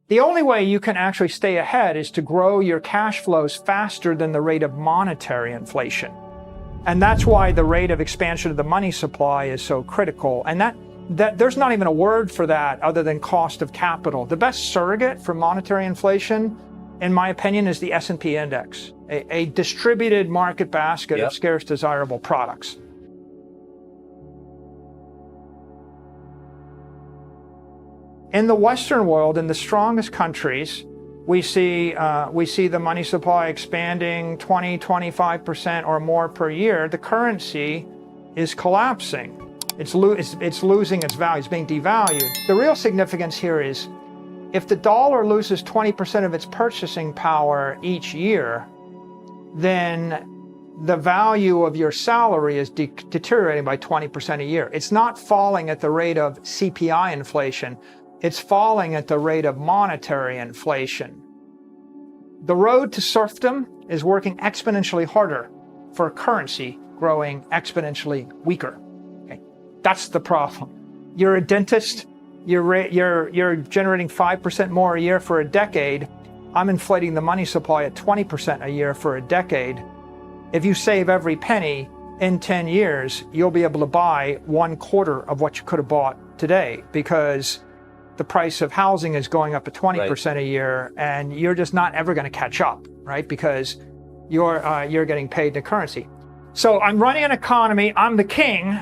The only way you can actually stay ahead is to grow your cash flows faster than the rate of monetary inflation. And that's why the rate of expansion of the money supply is so critical. And that there's not even a word for that other than cost of capital. The best surrogate for monetary inflation, in my opinion, is the S&P index, a distributed market basket of scarce desirable products. In the Western world, in the strongest countries, we see the money supply expanding 20, 25% or more per year. The currency is collapsing. It's losing its value. It's being devalued. The real significance here is if the dollar loses 20% of its purchasing power each year, then the value of your salary is deteriorating by 20% a year. It's not falling at the rate of CPI inflation. It's falling at the rate of monetary inflation. The road to serfdom is working exponentially harder for a currency growing exponentially weaker. Okay? That's the problem. You're a dentist, you're generating 5% more a year for a decade. I'm inflating the money supply at 20% a year for a decade. If you save every penny in 10 years, you'll be able to buy 1/4 of what you could have bought today, because the price of housing is going up at 20% a year, and you're just not ever going to catch up, right? Because you're getting paid in currency. So I'm running an economy. I'm the king.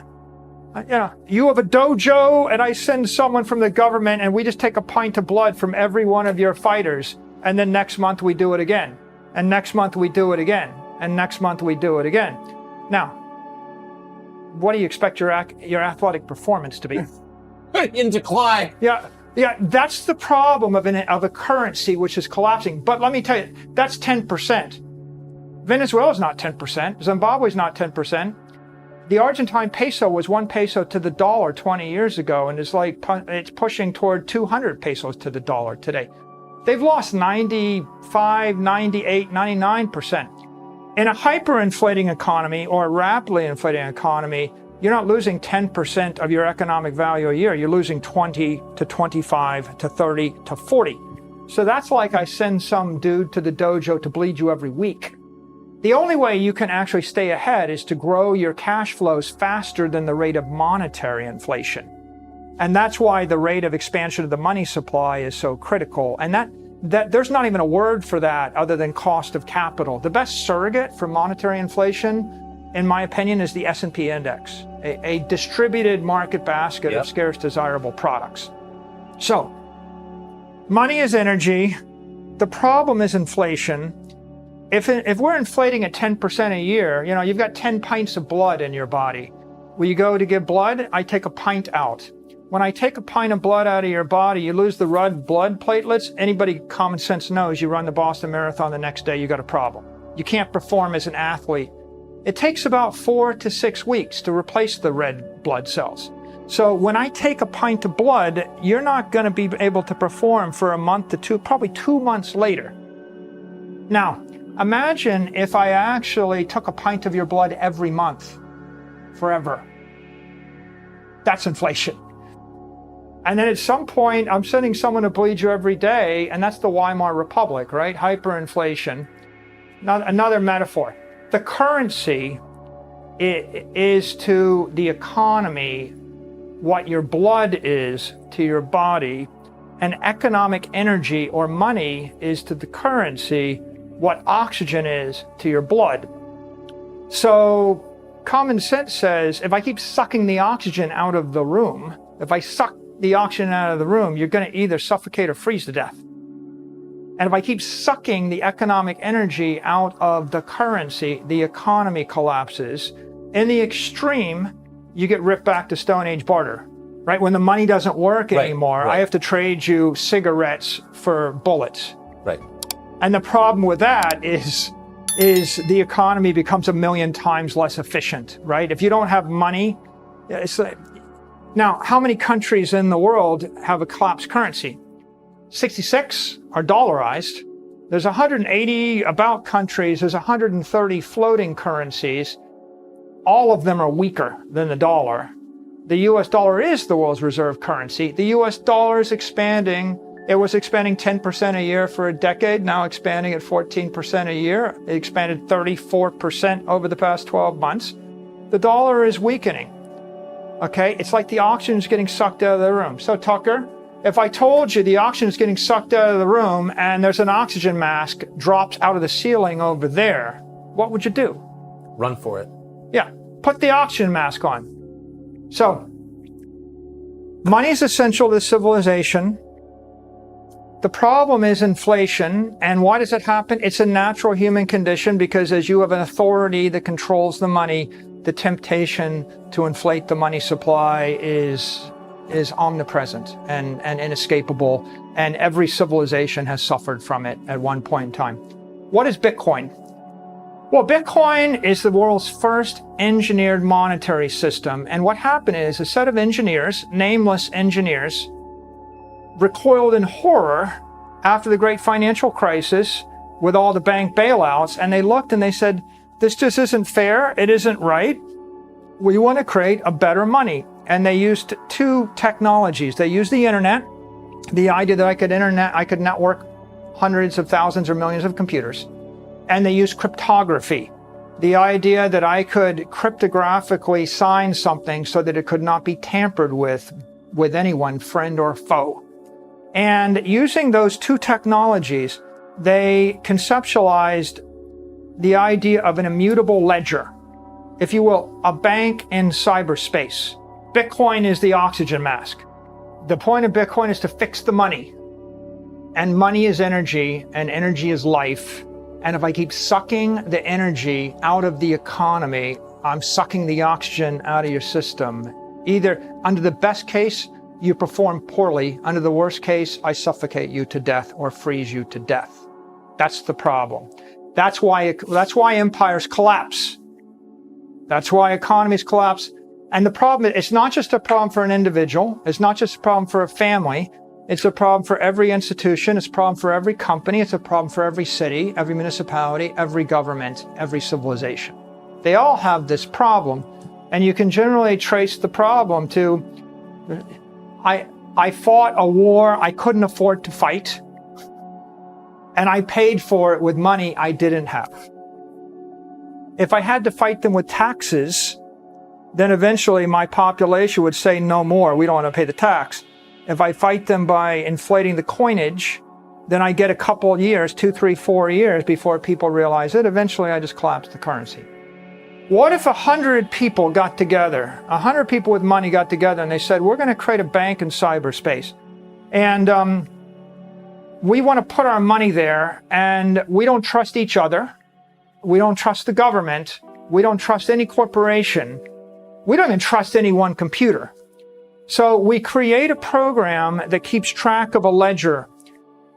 You have a dojo, and I send someone from the government, and we just take a pint of blood from every one of your fighters, and then next month we do it again, and next month we do it again, and next month we do it again. Now, what do you expect your athletic performance to be? In decline. Yeah, that's the problem of a currency which is collapsing. But let me tell you, that's 10%. Venezuela's not 10%. Zimbabwe's not 10%. The Argentine peso was 1 peso to the dollar 20 years ago, and it's pushing toward 200 pesos to the dollar today. They've lost 95, 98, 99%. In a hyperinflating economy or a rapidly inflating economy, you're not losing 10% of your economic value a year. You're losing 20 to 25 to 30 to 40. So that's like I send some dude to the dojo to bleed you every week. The only way you can actually stay ahead is to grow your cash flows faster than the rate of monetary inflation. And that's why the rate of expansion of the money supply is so critical. And that there's not even a word for that other than cost of capital. The best surrogate for monetary inflation, in my opinion, is the S&P index, a distributed market basket of scarce desirable products. So, money is energy. The problem is inflation. If we're inflating at 10% a year, you've got 10 pints of blood in your body. When you go to give blood, I take a pint out. When I take a pint of blood out of your body, you lose the red blood platelets. Anybody common sense knows you run the Boston Marathon the next day, you got a problem. You can't perform as an athlete. It takes about 4 to 6 weeks to replace the red blood cells. So when I take a pint of blood, you're not going to be able to perform for a month to two, probably 2 months later. Now, imagine if I actually took a pint of your blood every month, forever. That's inflation. And then at some point, I'm sending someone to bleed you every day, and that's the Weimar Republic, right? Hyperinflation. Now, another metaphor. The currency is to the economy what your blood is to your body, and economic energy or money is to the currency what oxygen is to your blood. So common sense says if I keep sucking the oxygen out of the room, if I suck the oxygen out of the room, you're going to either suffocate or freeze to death. And if I keep sucking the economic energy out of the currency, the economy collapses. In the extreme, you get ripped back to Stone Age barter, right? When the money doesn't work anymore, I have to trade you cigarettes for bullets. Right. And the problem with that is the economy becomes 1,000,000 times less efficient, right? If you don't have money, now, how many countries in the world have a collapsed currency? 66 are dollarized. There's 180 about countries. There's 130 floating currencies. All of them are weaker than the dollar. The US dollar is the world's reserve currency. The US dollar is expanding It was expanding 10% a year for a decade, now expanding at 14% a year. It expanded 34% over the past 12 months. The dollar is weakening. Okay, it's like the oxygen is getting sucked out of the room. So Tucker, if I told you the oxygen is getting sucked out of the room and there's an oxygen mask drops out of the ceiling over there, what would you do? Run for it. Yeah, put the oxygen mask on. So, money is essential to civilization. The problem is inflation. And why does it happen? It's a natural human condition because as you have an authority that controls the money, the temptation to inflate the money supply is omnipresent and inescapable. And every civilization has suffered from it at one point in time. What is Bitcoin? Well, Bitcoin is the world's first engineered monetary system. And what happened is a set of engineers, nameless engineers, recoiled in horror after the great financial crisis with all the bank bailouts. And they looked and they said, this just isn't fair. It isn't right. We want to create a better money. And they used two technologies. They used the internet, the idea that I could network hundreds of thousands or millions of computers. And they used cryptography, the idea that I could cryptographically sign something so that it could not be tampered with anyone, friend or foe. And using those two technologies, they conceptualized the idea of an immutable ledger, if you will, a bank in cyberspace. Bitcoin is the oxygen mask. The point of Bitcoin is to fix the money. And money is energy, and energy is life. And if I keep sucking the energy out of the economy, I'm sucking the oxygen out of your system. Either under the best case, you perform poorly. Under the worst case, I suffocate you to death or freeze you to death. That's the problem. That's why empires collapse. That's why economies collapse. And the problem, it's not just a problem for an individual. It's not just a problem for a family. It's a problem for every institution. It's a problem for every company. It's a problem for every city, every municipality, every government, every civilization. They all have this problem. And you can generally trace the problem to, I fought a war I couldn't afford to fight. And I paid for it with money I didn't have. If I had to fight them with taxes, then eventually my population would say no more. We don't want to pay the tax. If I fight them by inflating the coinage, then I get a couple of years, 2, 3, 4 years before people realize it. Eventually I just collapse the currency. What if 100 people got together, 100 people with money got together and they said, we're going to create a bank in cyberspace. And we want to put our money there and we don't trust each other. We don't trust the government. We don't trust any corporation. We don't even trust any one computer. So we create a program that keeps track of a ledger,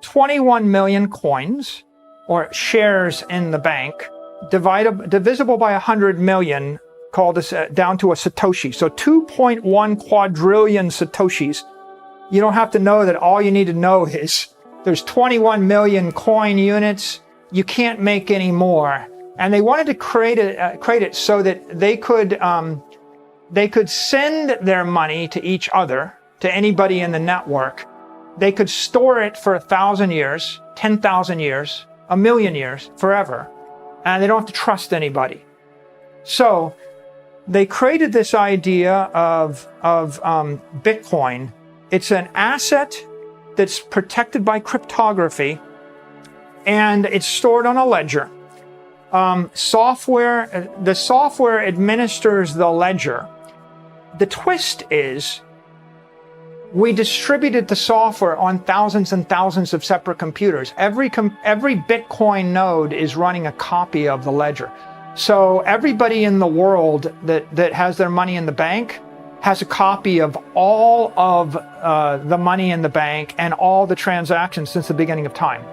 21 million coins or shares in the bank, divisible by 100 million, called down to a Satoshi. So 2.1 quadrillion Satoshis. You don't have to know that. All you need to know is there's 21 million coin units. You can't make any more. And they wanted to create it so that they could send their money to each other, to anybody in the network. They could store it for 1,000 years, 10,000 years, 1,000,000 years, forever. And they don't have to trust anybody. So they created this idea of Bitcoin. It's an asset that's protected by cryptography, and it's stored on a ledger. The software administers the ledger. The twist is we distributed the software on thousands and thousands of separate computers. Every Bitcoin node is running a copy of the ledger. So everybody in the world that has their money in the bank has a copy of all of the money in the bank and all the transactions since the beginning of time.